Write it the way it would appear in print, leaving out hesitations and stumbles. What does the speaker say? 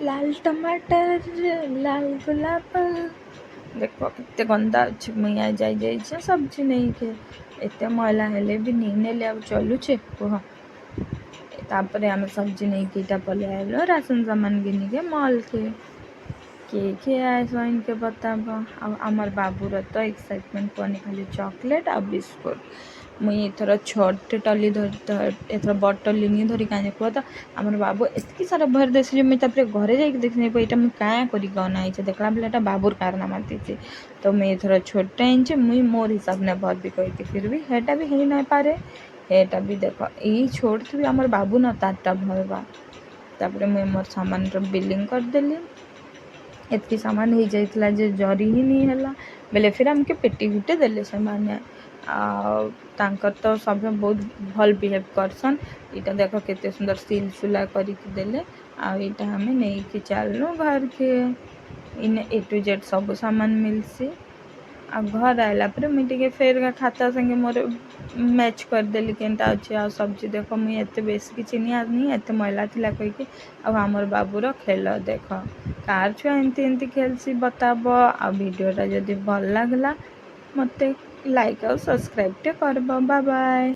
लाल टमाटर लाल गुलाब देख केते गंदा अच्छे मुई जाई सब्जी नहीं के एते मैला हेले भी नहीं नेले अब चलुचे कह तापर आम सब्जी नहीं कीटा पले आइलो राशन सामान घिनी के मॉल के किए आएस इनके बताब आमर बाबूर तो एक्साइटमेंट कहनी खाली चॉकलेट आ बिस्कुट मुई एथर छोटे टली धर एथर बड़ टली नहीं धरिक आने कह तो आमर बाबू एतकी सारा भर देसी मुझे घरे जाकि देखनी यहाँ मुझे क्या करी अनाई देखला बेला बाबूर कारनामा थी तो मुझे एथर छोटे आईचे मुई मोर हिसाब ने भर भी कही फिर भी हेटा भी हो ना पारे हेटा भी देख यही छोड़ थी आमर बाबू न तारटा भरवा तापर मुई मोर सामान बिलिंग करदेली एतकी सामान हो जाइए जे जरी ही नहीं है बेले फिर आमके पेटी गुटे देले से माने तांकर तो सब बहुत भल बिहेव करसन इटा देख केते सुंदर सिल सुला करके देले आईटा हमें नहीं कि चलनु घर के इन ए टू जेड सब सामान मिलसी आ घर आइला पर मुझे फेर खाता संगे मोर मैच करदेली केनता अच्छे आ सब्जी देख मुझे एत बेस किसी नहीं एत मैला थिला कहीकि आमर बाबूर खेल देख कार छुआ एमती एमती खेलसी बताब आ वीडियोटा जदि भल लागला मते लाइक और सब्सक्राइब टे करब बाय बाय।